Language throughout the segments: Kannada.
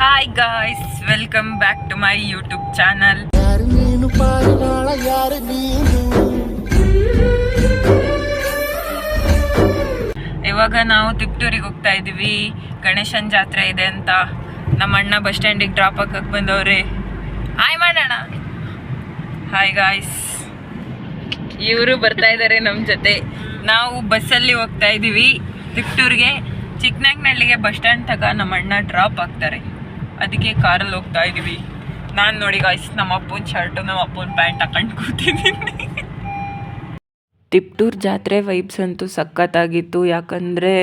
Hi guys, welcome back to my YouTube channel. ಇವಾಗ ನಾವು ತಿಪ್ಟೂರಿಗೆ ಹೋಗ್ತಾ ಇದೀವಿ. ಗಣೇಶನ್ ಜಾತ್ರೆ ಇದೆ ಅಂತ ನಮ್ಮ ಅಣ್ಣ ಬಸ್ ಸ್ಟ್ಯಾಂಡಿಗೆ ಡ್ರಾಪ್ ಹಾಕಕ್ಕೆ ಬಂದವ್ರೆ. ಹಾಯ್ ಮಾಡೋಣ. ಹಾಯ್ ಗಾಯ್ಸ್, ಇವರು ಬರ್ತಾ ಇದ್ದಾರೆ ನಮ್ಮ ಜೊತೆ. ನಾವು ಬಸ್ಸಲ್ಲಿ ಹೋಗ್ತಾ ಇದ್ದೀವಿ ತಿಪ್ಟೂರಿಗೆ. ಚಿಕ್ಕನಾಗ್ನಳ್ಳಿಗೆ ಬಸ್ ಸ್ಟ್ಯಾಂಡ್ ತಗ ನಮ್ಮ ಅಣ್ಣ ಡ್ರಾಪ್ ಆಗ್ತಾರೆ, ಅದಕ್ಕೆ ಕಾರಲ್ಲಿ ಹೋಗ್ತಾ ಇದ್ದೀವಿ. ನಾನು ನೋಡಿ ಗಾಯ್ಸ್, ನಮ್ಮ ಅಪ್ಪನ ಶರ್ಟು ನಮ್ಮ ಅಪ್ಪನ ಪ್ಯಾಂಟ್ ಹಾಕೊಂಡು ಕೂತಿದ್ದೀನಿ. ತಿಪ್ಟೂರು ಜಾತ್ರೆ ವೈಬ್ಸ್ ಅಂತೂ ಸಖತ್ತಾಗಿತ್ತು. ಯಾಕಂದರೆ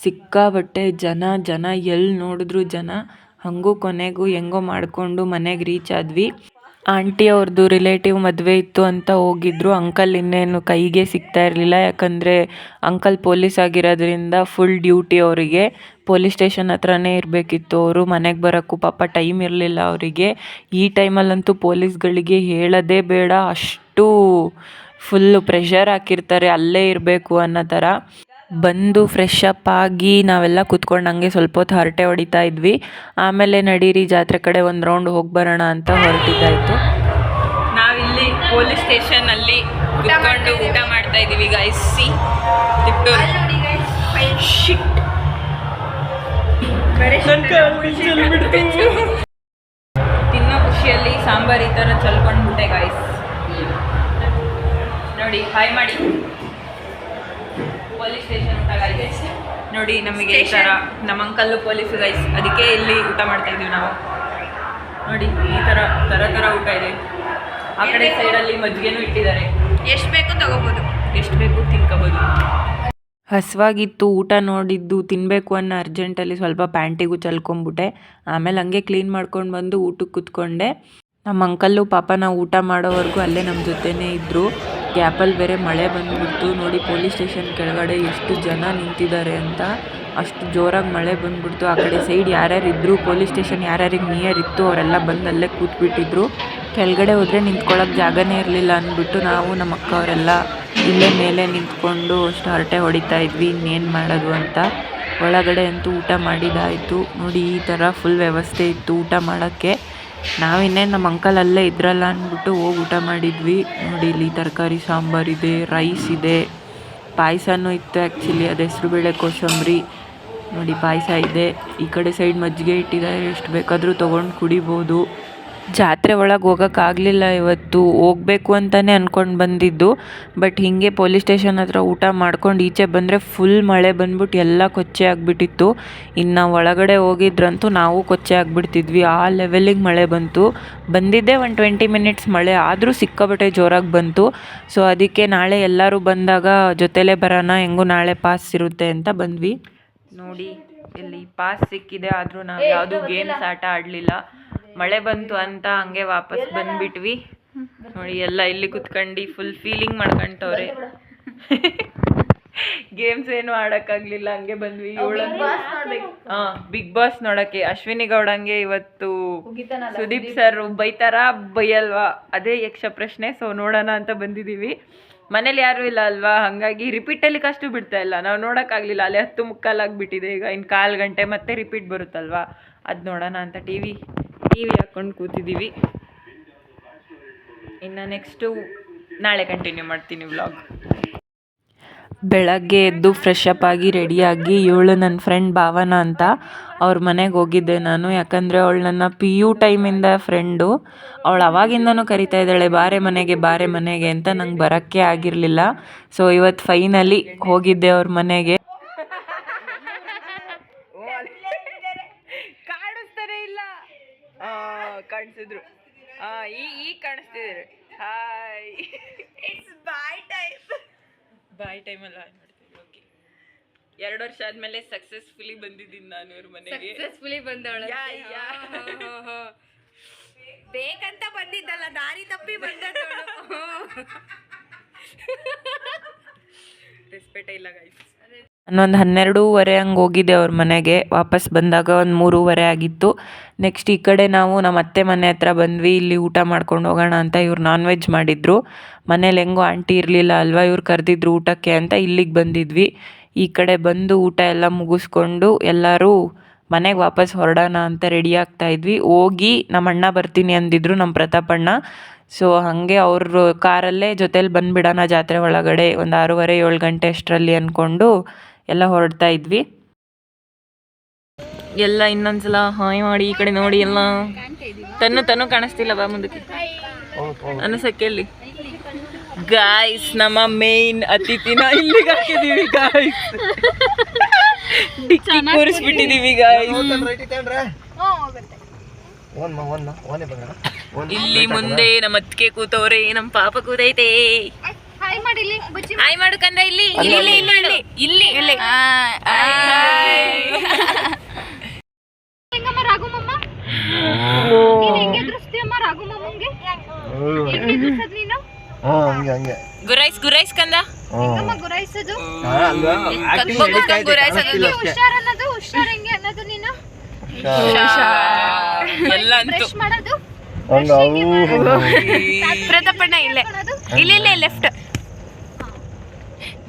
ಸಿಕ್ಕಾಬಟ್ಟೆ ಜನ ಎಲ್ಲಿ ನೋಡಿದ್ರು ಜನ. ಹಾಗೂ ಕೊನೆಗೂ ಹೆಂಗೋ ಮಾಡಿಕೊಂಡು ಮನೆಗೆ ರೀಚ್ ಆದ್ವಿ. ಆಂಟಿ ಅವ್ರದ್ದು ರಿಲೇಟಿವ್ ಮದುವೆ ಇತ್ತು ಅಂತ ಹೋಗಿದ್ರು. ಅಂಕಲ್ ಇನ್ನೇನು ಕೈಗೆ ಸಿಗ್ತಾ ಇರಲಿಲ್ಲ, ಯಾಕಂದರೆ ಅಂಕಲ್ ಪೊಲೀಸ್ ಆಗಿರೋದ್ರಿಂದ ಫುಲ್ ಡ್ಯೂಟಿ ಅವರಿಗೆ. ಪೊಲೀಸ್ ಸ್ಟೇಷನ್ ಹತ್ರನೇ ಇರಬೇಕಿತ್ತು. ಅವರು ಮನೆಗೆ ಬರೋಕ್ಕೂ ಪಾಪ ಟೈಮ್ ಇರಲಿಲ್ಲ ಅವರಿಗೆ. ಈ ಟೈಮಲ್ಲಂತೂ ಪೊಲೀಸ್ಗಳಿಗೆ ಹೇಳೋದೇ ಬೇಡ, ಅಷ್ಟು ಫುಲ್ಲು ಪ್ರೆಷರ್ ಹಾಕಿರ್ತಾರೆ, ಅಲ್ಲೇ ಇರಬೇಕು ಅನ್ನೋ ಥರ. ಬಂದು ಫ್ರೆಶ್ ಅಪ್ ಆಗಿ ನಾವೆಲ್ಲ ಕೂತ್ಕೊಂಡು ಹಂಗೆ ಸ್ವಲ್ಪ ಹೊತ್ತು ಹರಟೆ ಹೊಡಿತಾ ಇದ್ವಿ. ಆಮೇಲೆ ನಡೀರಿ ಜಾತ್ರೆ ಕಡೆ ಒಂದು ರೌಂಡ್ ಹೋಗಿ ಬರೋಣ ಅಂತ ಹೊರಟಿದ್ದಾಯಿತು. ನಾವಿಲ್ಲಿ ಪೊಲೀಸ್ ಸ್ಟೇಷನಲ್ಲಿ ಕೂತ್ಕೊಂಡು ಊಟ ಮಾಡ್ತಾ ಇದ್ದೀವಿ ಗೈಸ್. ತಿಪ್ಟೂರು ತಿನ್ನೋ ಖುಷಿಯಲ್ಲಿ ಸಾಂಬಾರು ಈ ಥರ ಚಲ್ಕೊಂಡ್ಬಿಟ್ಟೆ ಗೈಸ್. ನೋಡಿ, ಹಾಯ್ ಮಾಡಿ. ಪೊಲೀಸ್ ಸ್ಟೇಷನ್ ಊಟ ಗೈಸ್. ನೋಡಿ, ನಮಗೆ ಈ ಥರ ನಮ್ಮ ಅಂಕಲ್ಲು ಪೊಲೀಸು ಗೈಸ್, ಅದಕ್ಕೆ ಇಲ್ಲಿ ಊಟ ಮಾಡ್ತಾ ಇದೀವಿ ನಾವು. ನೋಡಿ, ಈ ಥರ ಊಟ ಇದೆ. ಆ ಕಡೆ ಸೈಡಲ್ಲಿ ಮಜ್ಜಿಗೆನೂ ಇಟ್ಟಿದ್ದಾರೆ. ಎಷ್ಟು ಬೇಕು ತಗೋಬೋದು, ಎಷ್ಟು ಬೇಕು ತಿನ್ಕೋಬೋದು. ಹಸುವಾಗಿತ್ತು. ಊಟ ನೋಡಿದ್ದು ತಿನ್ನಬೇಕು ಅನ್ನೋ ಅರ್ಜೆಂಟಲ್ಲಿ ಸ್ವಲ್ಪ ಪ್ಯಾಂಟಿಗೂ ಚಲ್ಕೊಂಬಿಟ್ಟೆ. ಆಮೇಲೆ ಹಂಗೆ ಕ್ಲೀನ್ ಮಾಡ್ಕೊಂಡು ಬಂದು ಊಟಕ್ಕೆ ಕೂತ್ಕೊಂಡೆ. ನಮ್ಮ ಅಂಕಲ್ಲು ಪಾಪ ನಾವು ಊಟ ಮಾಡೋವರೆಗೂ ಅಲ್ಲೇ ನಮ್ಮ ಜೊತೆನೇ ಇದ್ದರು. ಗ್ಯಾಪಲ್ಲಿ ಬೇರೆ ಮಳೆ ಬಂದುಬಿಡ್ತು. ನೋಡಿ, ಪೊಲೀಸ್ ಸ್ಟೇಷನ್ ಕೆಳಗಡೆ ಎಷ್ಟು ಜನ ನಿಂತಿದ್ದಾರೆ ಅಂತ. ಅಷ್ಟು ಜೋರಾಗಿ ಮಳೆ ಬಂದುಬಿಡ್ತು. ಆ ಕಡೆ ಸೈಡ್ ಯಾರ್ಯಾರು ಇದ್ದರು, ಪೊಲೀಸ್ ಸ್ಟೇಷನ್ ಯಾರ್ಯಾರಿಗೆ ನಿಯರ್ ಇತ್ತು ಅವರೆಲ್ಲ ಬಂದು ಅಲ್ಲೇ ಕೂತ್ಬಿಟ್ಟಿದ್ರು. ಕೆಳಗಡೆ ಹೋದರೆ ನಿಂತ್ಕೊಳ್ಳೋಕೆ ಜಾಗನೇ ಇರಲಿಲ್ಲ ಅಂದ್ಬಿಟ್ಟು ನಾವು ನಮ್ಮ ಅಕ್ಕ ಅವರೆಲ್ಲ ಇಲ್ಲೇ ಮೇಲೆ ನಿಂತ್ಕೊಂಡು ಅಷ್ಟು ಹರಟೆ ಹೊಡಿತಾ ಇದ್ವಿ, ಇನ್ನೇನು ಮಾಡೋದು ಅಂತ. ಒಳಗಡೆ ಅಂತೂ ಊಟ ಮಾಡಿದ್ದಾಯಿತು. ನೋಡಿ, ಈ ಥರ ಫುಲ್ ವ್ಯವಸ್ಥೆ ಇತ್ತು ಊಟ ಮಾಡೋಕ್ಕೆ. ನಾವಿನ್ನೇನು ನಮ್ಮ ಅಂಕಲ್ ಅಲ್ಲೇ ಇದ್ರಲ್ಲ ಅಂದ್ಬಿಟ್ಟು ಹೋಗಿ ಊಟ ಮಾಡಿದ್ವಿ. ನೋಡಿ, ಇಲ್ಲಿ ತರಕಾರಿ ಸಾಂಬಾರಿದೆ, ರೈಸ್ ಇದೆ, ಪಾಯಸನೂ ಇತ್ತು ಆ್ಯಕ್ಚುಲಿ. ಅದು ಹೆಸರುಬೇಳೆ ಕೋಸಂಬರಿ. ನೋಡಿ, ಪಾಯಸ ಇದೆ. ಈ ಕಡೆ ಸೈಡ್ ಮಜ್ಜಿಗೆ ಇಟ್ಟಿದ್ದಾರೆ, ಎಷ್ಟು ಬೇಕಾದರೂ ತೊಗೊಂಡು ಕುಡಿಬೋದು. ಜಾತ್ರೆ ಒಳಗೆ ಹೋಗೋಕ್ಕಾಗಲಿಲ್ಲ ಇವತ್ತು. ಹೋಗಬೇಕು ಅಂತಲೇ ಅಂದ್ಕೊಂಡು ಬಂದಿದ್ದು. ಬಟ್ ಹೀಗೆ ಪೊಲೀಸ್ ಸ್ಟೇಷನ್ ಹತ್ರ ಊಟ ಮಾಡ್ಕೊಂಡು ಈಚೆ ಬಂದರೆ ಫುಲ್ ಮಳೆ ಬಂದ್ಬಿಟ್ಟು ಎಲ್ಲ ಕೊಚ್ಚೆ ಆಗಿಬಿಟ್ಟಿತ್ತು. ಇನ್ನು ಒಳಗಡೆ ಹೋಗಿದ್ರಂತೂ ನಾವು ಕೊಚ್ಚೆ ಆಗಿಬಿಡ್ತಿದ್ವಿ, ಆ ಲೆವೆಲಿಗೆ ಮಳೆ ಬಂತು. ಬಂದಿದ್ದೇ ಒಂದು 20 ಮಿನಿಟ್ಸ್ ಮಳೆ, ಆದರೂ ಸಿಕ್ಕಾಬಟ್ಟೆ ಜೋರಾಗಿ ಬಂತು. ಸೊ ಅದಕ್ಕೆ ನಾಳೆ ಎಲ್ಲರೂ ಬಂದಾಗ ಜೊತೆಲೇ ಬರೋಣ, ಹೆಂಗೂ ನಾಳೆ ಪಾಸ್ ಇರುತ್ತೆ ಅಂತ ಬಂದ್ವಿ. ನೋಡಿ, ಇಲ್ಲಿ ಪಾಸ್ ಸಿಕ್ಕಿದೆ, ಆದರೂ ನಾವು ಯಾವುದೂ ಗೇಮ್ಸ್ ಆಟ ಆಡಲಿಲ್ಲ. ಮಳೆ ಬಂತು ಅಂತ ಹಂಗೆ ವಾಪಸ್ ಬಂದ್ಬಿಟ್ವಿ. ನೋಡಿ, ಎಲ್ಲ ಇಲ್ಲಿ ಕುತ್ಕೊಂಡು ಫುಲ್ ಫೀಲಿಂಗ್ ಮಾಡ್ಕೊಂತವ್ರೆ. ಗೇಮ್ಸ್ ಏನು ಆಡೋಕ್ಕಾಗಲಿಲ್ಲ, ಹಂಗೆ ಬಂದ್ವಿ. ಬಿಗ್ ಬಾಸ್ ನೋಡೋಕ್ಕೆ. ಅಶ್ವಿನಿ ಗೌಡಂಗೆ ಇವತ್ತು ಸುದೀಪ್ ಸರ್ ಬೈತಾರಾ ಬೈಯಲ್ವಾ, ಅದೇ ಯಕ್ಷ ಪ್ರಶ್ನೆ. ಸೊ ನೋಡೋಣ ಅಂತ ಬಂದಿದ್ದೀವಿ. ಮನೇಲಿ ಯಾರೂ ಇಲ್ಲ ಅಲ್ವಾ, ಹಾಗಾಗಿ ರಿಪೀಟಲ್ಲಿ ಕಷ್ಟು ಬಿಡ್ತಾ ಇಲ್ಲ, ನಾವು ನೋಡೋಕ್ಕಾಗಲಿಲ್ಲ. ಅಲ್ಲೇ 10:15 ಆಗಿಬಿಟ್ಟಿದೆ. ಈಗ ಇನ್ನು 1/4 ಗಂಟೆ ಮತ್ತೆ ರಿಪೀಟ್ ಬರುತ್ತಲ್ವಾ, ಅದು ನೋಡೋಣ ಅಂತ ಟಿವಿ ಹಾಕ್ಕೊಂಡು ಕೂತಿದ್ದೀವಿ. ಇನ್ನು ನೆಕ್ಸ್ಟು ನಾಳೆ ಕಂಟಿನ್ಯೂ ಮಾಡ್ತೀನಿ ವ್ಲಾಗ್. ಬೆಳಗ್ಗೆ ಎದ್ದು ಫ್ರೆಶ್ ಅಪ್ ಆಗಿ ರೆಡಿಯಾಗಿ ಇವಳು ನನ್ನ ಫ್ರೆಂಡ್ ಭಾವನಾ ಅಂತ ಅವ್ರ ಮನೆಗೆ ಹೋಗಿದ್ದೆ ನಾನು. ಯಾಕಂದರೆ ಅವಳು ನನ್ನ PU ಟೈಮಿಂದ ಫ್ರೆಂಡು. ಅವಳು ಅವಾಗಿಂದನೂ ಕರಿತಾ ಇದ್ದಾಳೆ ಬಾರೆ ಮನೆಗೆ ಅಂತ. ನಂಗೆ ಬರೋಕ್ಕೆ ಆಗಿರಲಿಲ್ಲ. ಸೊ ಇವತ್ತು ಫೈನಲಿ ಹೋಗಿದ್ದೆ ಅವ್ರ ಮನೆಗೆ. ಕಾಣಿಸಿದ್ರು, ಈಗ ಕಾಣಿಸ್ತಿದ್ರು. ಹಾಯ್, ಇಟ್ಸ್ ಬಾಯ್ ಟೈಮಲ್ಲ ಮಾಡ್ತೀವಿ. ಓಕೆ, 2 ವರ್ಷ ಆದಮೇಲೆ ಸಕ್ಸಸ್ಫುಲಿ ಬಂದಿದ್ದೀನಿ ನಾನು ಇವ್ರ ಮನೆಗೆ. ಸಕ್ಸಸ್ಫುಲಿ ಬಂದವಳ, ಬೇಕಂತ ಬಂದಿದ್ದಲ್ಲ, ದಾರಿ ತಪ್ಪಿ ಬಂದವಳು. ರೆಸ್ಪೆಕ್ಟೇ ಇಲ್ಲ ಗೈಸ್. ನಾನೊಂದು 12:30 ಹಂಗೆ ಹೋಗಿದ್ದೆ ಅವ್ರ ಮನೆಗೆ. ವಾಪಸ್ ಬಂದಾಗ ಒಂದು 3:30 ಆಗಿತ್ತು. ನೆಕ್ಸ್ಟ್ ಈ ಕಡೆ ನಾವು ನಮ್ಮ ಅತ್ತೆ ಮನೆ ಹತ್ರ ಬಂದ್ವಿ. ಇಲ್ಲಿ ಊಟ ಮಾಡ್ಕೊಂಡು ಹೋಗೋಣ ಅಂತ ಇವ್ರು ನಾನ್ ವೆಜ್ ಮಾಡಿದ್ರು. ಮನೇಲಿ ಹೆಂಗೋ ಆಂಟಿ ಇರಲಿಲ್ಲ ಅಲ್ವಾ, ಇವ್ರು ಕರೆದಿದ್ರು ಊಟಕ್ಕೆ ಅಂತ ಇಲ್ಲಿಗೆ ಬಂದಿದ್ವಿ. ಈ ಕಡೆ ಬಂದು ಊಟ ಎಲ್ಲ ಮುಗಿಸ್ಕೊಂಡು ಎಲ್ಲರೂ ಮನೆಗೆ ವಾಪಸ್ ಹೊರಡೋಣ ಅಂತ ರೆಡಿ ಆಗ್ತಾ ಇದ್ವಿ. ಹೋಗಿ ನಮ್ಮ ಅಣ್ಣ ಬರ್ತೀನಿ ಅಂದಿದ್ರು, ನಮ್ಮ ಪ್ರತಾಪಣ್ಣ. ಸೊ ಹಾಗೆ ಅವರು ಕಾರಲ್ಲೇ ಜೊತೇಲಿ ಬಂದುಬಿಡೋಣ ಜಾತ್ರೆ ಒಳಗಡೆ ಒಂದು 6:30-7 ಗಂಟೆ ಅಷ್ಟರಲ್ಲಿ ಅಂದ್ಕೊಂಡು ಎಲ್ಲ ಹೊರಡ್ತಾ ಇದ್ವಿ. ಎಲ್ಲ ಇನ್ನೊಂದ್ಸಲ ಹಾಯ್ ಮಾಡಿ ಈ ಕಡೆ ನೋಡಿ. ಎಲ್ಲ ತನು ಕಾಣಿಸ್ತಿಲ್ಲ ಬಾ ಮುಂದಕ್ಕೆ ಅನಸಕ್ಕೆಲ್ಲಿ. ಗಾಯ್ಸ್ ನಮ್ಮ ಮೇನ್ ಅತಿಥಿನ ಇಲ್ಲಿಗೆ ಹಾಕಿದೀವಿ ಗಾಯ್ಸ್. ಡಿಕ್ಕಿ ಕೂರಿಸ್ಬಿಟ್ಟಿದೀವಿ ಗಾಯ್ಸ್. ಇಲ್ಲಿ ಮುಂದೆ ನಮ್ಮ ಅತ್ತಿಗೆ ಕೂತವ್ರೆ, ನಮ್ಮ ಪಾಪ ಕೂತೈತೆ. ಹಾಯ್ ಮಾಡು ಕಂದ. ಇಲ್ಲಿ ಇಲ್ಲಿ ಇಲ್ಲಿ ಇಲ್ಲಿ ಇಲ್ಲಿ ಗುರೈಸ್ ಗುರೈಸ್ ಕಂದ. ಎಲ್ಲ ಪ್ರತಾಪಣ್ಣ ಇಲ್ಲೇ ಇಲ್ಲಿ ಇಲ್ಲೇ ಲೆಫ್ಟ್.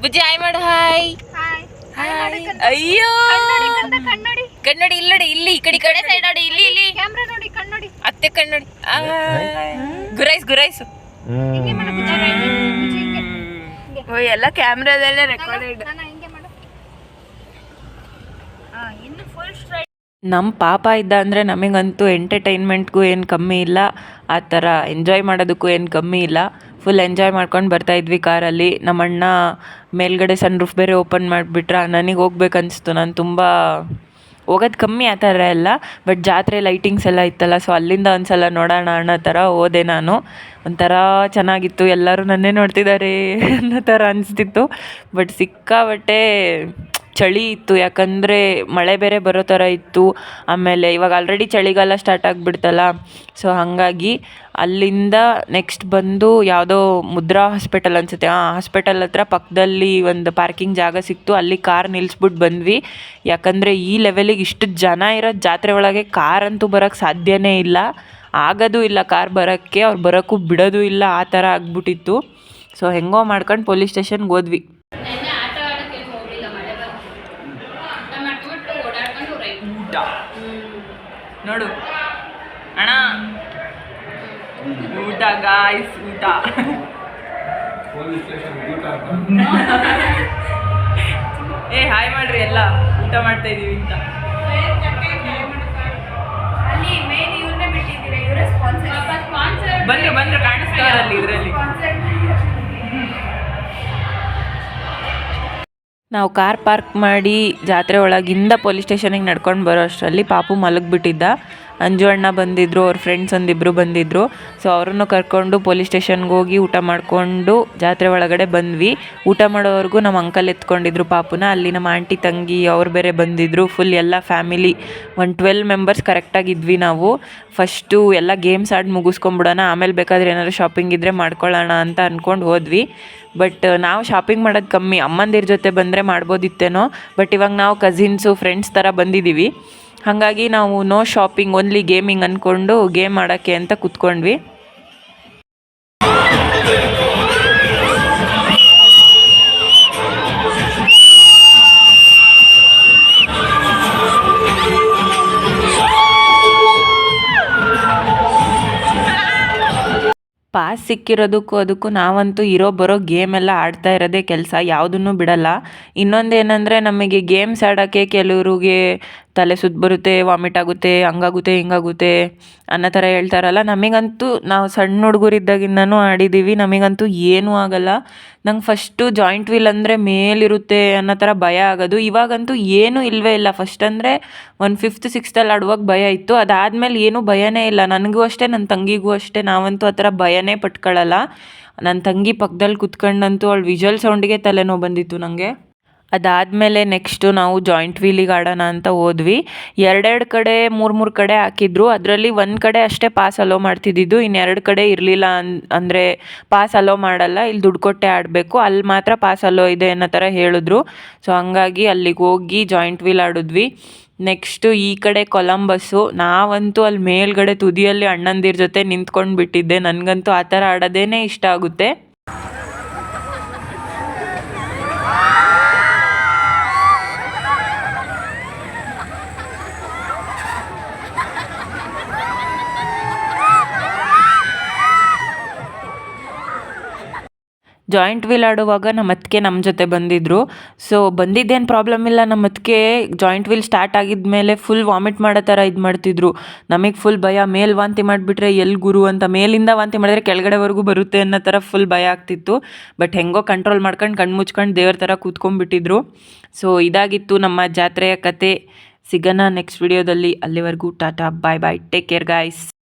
ಬುಜ್ಜಿ ಹಾಯ್ ಮಾಡು. ಹಾಯ್. ಅಯ್ಯೋ ಕನ್ನಡಿ ಇಲ್ಲಡಿ ಇಲ್ಲಿ ಈ ಕಡೆ ಸೈಡ್ ನೋಡಿ. ಇಲ್ಲಿ ಇಲ್ಲಿ ಕ್ಯಾಮ್ರಾ ನೋಡಿ. ಕನ್ನಡಿ ಅತ್ತೆ ಕನ್ನಡಿ. ಗುರೈಸ್ ಗುರೈಸ್. ಎಲ್ಲ ಕ್ಯಾಮ್ರಾದಲ್ಲೇ ರೆಕಾರ್ಡೆಡ್. ನಮ್ಮ ಪಾಪ ಇದ್ದ ಅಂದರೆ ನಮಗಂತೂ ಎಂಟರ್ಟೈನ್ಮೆಂಟ್ಗೂ ಏನು ಕಮ್ಮಿ ಇಲ್ಲ, ಆ ಥರ ಎಂಜಾಯ್ ಮಾಡೋದಕ್ಕೂ ಏನು ಕಮ್ಮಿ ಇಲ್ಲ. ಫುಲ್ ಎಂಜಾಯ್ ಮಾಡ್ಕೊಂಡು ಬರ್ತಾಯಿದ್ವಿ ಕಾರಲ್ಲಿ. ನಮ್ಮ ಅಣ್ಣ ಮೇಲ್ಗಡೆ ಸನ್ ರೂಫ್ ಬೇರೆ ಓಪನ್ ಮಾಡಿಬಿಟ್ರೆ ನನಗೆ ಹೋಗ್ಬೇಕನ್ನಿಸ್ತು. ನಾನು ತುಂಬ ಹೋಗೋದು ಕಮ್ಮಿ ಆ ಥರ ಎಲ್ಲ, ಬಟ್ ಜಾತ್ರೆ ಲೈಟಿಂಗ್ಸ್ ಎಲ್ಲ ಇತ್ತಲ್ಲ, ಸೊ ಅಲ್ಲಿಂದ ಒಂದು ಸಲ ನೋಡೋಣ ಅನ್ನೋ ಥರ ಹೋದೆ ನಾನು. ಒಂಥರ ಚೆನ್ನಾಗಿತ್ತು, ಎಲ್ಲರೂ ನನ್ನೇ ನೋಡ್ತಿದ್ದಾರೆ ಅನ್ನೋ ಥರ ಅನಿಸ್ತಿತ್ತು. ಬಟ್ ಸಿಕ್ಕಾಬಟ್ಟೆ ಚಳಿ ಇತ್ತು, ಯಾಕಂದರೆ ಮಳೆ ಬೇರೆ ಬರೋ ಥರ ಇತ್ತು. ಆಮೇಲೆ ಇವಾಗ ಆಲ್ರೆಡಿ ಚಳಿಗಾಲ ಸ್ಟಾರ್ಟ್ ಆಗಿಬಿಡ್ತಲ್ಲ, ಸೊ ಹಾಗಾಗಿ ಅಲ್ಲಿಂದ ನೆಕ್ಸ್ಟ್ ಬಂದು ಯಾವುದೋ ಮುದ್ರಾ ಹಾಸ್ಪಿಟಲ್ ಅನಿಸುತ್ತೆ, ಆ ಹಾಸ್ಪಿಟಲ್ ಹತ್ರ ಪಕ್ಕದಲ್ಲಿ ಒಂದು ಪಾರ್ಕಿಂಗ್ ಜಾಗ ಸಿಕ್ತು, ಅಲ್ಲಿ ಕಾರ್ ನಿಲ್ಲಿಸ್ಬಿಟ್ಟು ಬಂದ್ವಿ. ಯಾಕಂದರೆ ಈ ಲೆವೆಲಿಗೆ ಇಷ್ಟು ಜನ ಇರೋದು ಜಾತ್ರೆ ಒಳಗೆ ಕಾರಂತೂ ಬರೋಕ್ಕೆ ಸಾಧ್ಯನೇ ಇಲ್ಲ, ಆಗೋದು ಇಲ್ಲ ಕಾರ್ ಬರೋಕ್ಕೆ, ಅವ್ರು ಬರೋಕ್ಕೂ ಬಿಡೋದು ಇಲ್ಲ, ಆ ಥರ ಆಗ್ಬಿಟ್ಟಿತ್ತು. ಸೊ ಹೆಂಗೋ ಮಾಡ್ಕೊಂಡು ಪೊಲೀಸ್ ಸ್ಟೇಷನ್ಗೆ ಹೋದ್ವಿ. ನೋಡು ಅಣ್ಣ ಊಟ ಗಾಯ್ಸ್, ಊಟ. ಏ ಹಾಯ್ ಮಾಡ್ರಿ, ಎಲ್ಲ ಊಟ ಮಾಡ್ತಾ ಇದೀವಿ ಅಂತ. ಬಂದ್ರು ಕಾಣಿಸ್ತಾರಲ್ಲಿ ಇದರಲ್ಲಿ. ನಾವು ಕಾರ್ ಪಾರ್ಕ್ ಮಾಡಿ ಜಾತ್ರೆ ಒಳಗಿಂದ ಪೊಲೀಸ್ ಸ್ಟೇಷನಿಗೆ ನಡ್ಕೊಂಡು ಬರೋ ಅಷ್ಟರಲ್ಲಿ ಪಾಪು ಮಲಗಿಬಿಟ್ಟಿದ್ದ. ಅಂಜು ಅಣ್ಣ ಬಂದಿದ್ದರು, ಅವ್ರ ಫ್ರೆಂಡ್ಸ್ ಒಂದಿಬ್ಬರು ಬಂದಿದ್ದರು. ಸೊ ಅವ್ರನ್ನು ಕರ್ಕೊಂಡು ಪೊಲೀಸ್ ಸ್ಟೇಷನ್ಗೆ ಹೋಗಿ ಊಟ ಮಾಡಿಕೊಂಡು ಜಾತ್ರೆ ಒಳಗಡೆ ಬಂದ್ವಿ. ಊಟ ಮಾಡೋವರೆಗೂ ನಮ್ಮ ಅಂಕಲ್ ಎತ್ಕೊಂಡಿದ್ರು ಪಾಪುನ. ಅಲ್ಲಿ ನಮ್ಮ ಆಂಟಿ ತಂಗಿ ಅವ್ರು ಬೇರೆ ಬಂದಿದ್ದರು. ಫುಲ್ ಎಲ್ಲ ಫ್ಯಾಮಿಲಿ ಒಂದು 12 ಮೆಂಬರ್ಸ್ ಕರೆಕ್ಟಾಗಿದ್ವಿ ನಾವು. ಫಸ್ಟು ಎಲ್ಲ ಗೇಮ್ಸ್ ಆಡಿ ಮುಗಿಸ್ಕೊಂಬಿಡೋಣ, ಆಮೇಲೆ ಬೇಕಾದ್ರೆ ಏನಾದ್ರು ಶಾಪಿಂಗ್ ಇದ್ದರೆ ಮಾಡ್ಕೊಳ್ಳೋಣ ಅಂತ ಅಂದ್ಕೊಂಡು ಹೋದ್ವಿ. ಬಟ್ ನಾವು ಶಾಪಿಂಗ್ ಮಾಡೋದು ಕಮ್ಮಿ, ಅಮ್ಮಂದಿರ ಜೊತೆ ಬಂದರೆ ಮಾಡ್ಬೋದಿತ್ತೇನೋ. ಬಟ್ ಇವಾಗ ನಾವು ಕಸಿನ್ಸು ಫ್ರೆಂಡ್ಸ್ ಥರ ಬಂದಿದ್ದೀವಿ, ಹಾಗಾಗಿ ನಾವು ನೋ ಶಾಪಿಂಗ್, ಓನ್ಲಿ ಗೇಮಿಂಗ್ ಅಂದ್ಕೊಂಡು ಗೇಮ್ ಆಡೋಕ್ಕೆ ಅಂತ ಕೂತ್ಕೊಂಡ್ವಿ. ಪಾಸ್ ಸಿಕ್ಕಿರೋದಕ್ಕೂ ಅದಕ್ಕೂ ನಾವಂತೂ ಇರೋ ಬರೋ ಗೇಮೆಲ್ಲ ಆಡ್ತಾ ಇರೋದೇ ಕೆಲಸ, ಯಾವುದನ್ನು ಬಿಡಲ್ಲ. ಇನ್ನೊಂದೇನೆಂದರೆ ನಮಗೆ ಗೇಮ್ಸ್ ಆಡೋಕ್ಕೆ ಕೆಲವ್ರಿಗೆ ತಲೆ ಸುತ್ತು ಬರುತ್ತೆ, ವಾಮಿಟ್ ಆಗುತ್ತೆ, ಹಂಗಾಗುತ್ತೆ ಹಿಂಗಾಗುತ್ತೆ ಅನ್ನೋ ಥರ ಹೇಳ್ತಾರಲ್ಲ. ನಮಗಂತೂ ನಾವು ಸಣ್ಣ ಹುಡುಗರಿದ್ದಾಗಿಂದನೂ ಆಡಿದ್ದೀವಿ, ನಮಗಂತೂ ಏನೂ ಆಗಲ್ಲ. ನಂಗೆ ಫಸ್ಟು ಜಾಯಿಂಟ್ ವೀಲ್ ಅಂದರೆ ಮೇಲಿರುತ್ತೆ ಅನ್ನೋ ಥರ ಭಯ ಆಗೋದು. ಇವಾಗಂತೂ ಏನೂ ಇಲ್ಲವೇ ಇಲ್ಲ. ಫಸ್ಟ್ ಅಂದರೆ ಒಂದು 5th 6th ಆಡುವಾಗ ಭಯ ಇತ್ತು, ಅದಾದಮೇಲೆ ಏನೂ ಭಯನೇ ಇಲ್ಲ. ನನಗೂ ಅಷ್ಟೇ, ನನ್ನ ತಂಗಿಗೂ ಅಷ್ಟೇ, ನಾವಂತೂ ಆ ಥರ ಭಯನೇ ಪಟ್ಕೊಳ್ಳಲ್ಲ. ನನ್ನ ತಂಗಿ ಪಕ್ಕದಲ್ಲಿ ಕುತ್ಕೊಂಡಂತೂ ಅವಳು ವಿಜುವಲ್ ಸೌಂಡಿಗೆ ತಲೆನೋವು ಬಂದಿತ್ತು ನನಗೆ. ಅದಾದಮೇಲೆ ನೆಕ್ಸ್ಟು ನಾವು ಜಾಯಿಂಟ್ ವೀಲಿಗೆ ಆಡೋಣ ಅಂತ ಹೋದ್ವಿ. 2 ಕಡೆ 3 ಕಡೆ ಹಾಕಿದ್ರು. ಅದರಲ್ಲಿ ಒಂದು ಕಡೆ ಅಷ್ಟೇ ಪಾಸ್ ಅಲೋ ಮಾಡ್ತಿದ್ದಿದ್ದು, ಇನ್ನು 2 ಕಡೆ ಇರಲಿಲ್ಲ. ಅಂದರೆ ಪಾಸ್ ಅಲೋ ಮಾಡಲ್ಲ, ಇಲ್ಲಿ ದುಡ್ಡು ಕೊಟ್ಟೆ ಆಡಬೇಕು, ಅಲ್ಲಿ ಮಾತ್ರ ಪಾಸ್ ಅಲೋ ಇದೆ ಅನ್ನೋ ಥರ ಹೇಳಿದ್ರು. ಸೊ ಹಂಗಾಗಿ ಅಲ್ಲಿಗೆ ಹೋಗಿ ಜಾಯಿಂಟ್ ವೀಲ್ ಆಡಿದ್ವಿ. ನೆಕ್ಸ್ಟು ಈ ಕಡೆ ಕೊಲಂಬಸ್ಸು. ನಾವಂತೂ ಅಲ್ಲಿ ಮೇಲ್ಗಡೆ ತುದಿಯಲ್ಲಿ ಅಣ್ಣಂದಿರ ಜೊತೆ ನಿಂತ್ಕೊಂಡು ಬಿಟ್ಟಿದ್ದೆ. ನನಗಂತೂ ಆ ಥರ ಆಡೋದೇ ಇಷ್ಟ ಆಗುತ್ತೆ. ಜಾಯಿಂಟ್ ವೀಲ್ ಆಡುವಾಗ ನಮ್ಮ ಅತ್ತಿಗೆ ನಮ್ಮ ಜೊತೆ ಬಂದಿದ್ದರು. ಸೊ ಬಂದಿದ್ದೇನು ಪ್ರಾಬ್ಲಮ್ ಇಲ್ಲ. ನಮ್ಮ ಅತ್ತಿಗೆ ಜಾಯಿಂಟ್ ವೀಲ್ ಸ್ಟಾರ್ಟ್ ಆಗಿದ್ಮೇಲೆ ಫುಲ್ ವಾಮಿಟ್ ಮಾಡೋ ಥರ ಇದು ಮಾಡ್ತಿದ್ರು. ನಮಗೆ ಫುಲ್ ಭಯ, ಮೇಲೆ ವಾಂತಿ ಮಾಡಿಬಿಟ್ರೆ ಎಲ್ಲಿ ಗುರು ಅಂತ, ಮೇಲಿಂದ ವಾಂತಿ ಮಾಡಿದ್ರೆ ಕೆಳಗಡೆವರೆಗೂ ಬರುತ್ತೆ ಅನ್ನೋ ಥರ ಫುಲ್ ಭಯ ಆಗ್ತಿತ್ತು. ಬಟ್ ಹೆಂಗೋ ಕಂಟ್ರೋಲ್ ಮಾಡ್ಕೊಂಡು ಕಣ್ಣು ಮುಚ್ಕೊಂಡು ದೇವ್ರ ಥರ ಕೂತ್ಕೊಂಡ್ಬಿಟ್ಟಿದ್ರು. ಸೊ ಇದಾಗಿತ್ತು ನಮ್ಮ ಜಾತ್ರೆಯ ಕತೆ. ಸಿಗೋಣ ನೆಕ್ಸ್ಟ್ ವಿಡಿಯೋದಲ್ಲಿ. ಅಲ್ಲಿವರೆಗೂ ಟಾಟಾ, ಬಾಯ್ ಬಾಯ್, ಟೇಕ್ ಕೇರ್ ಗಾಯ್ಸ್.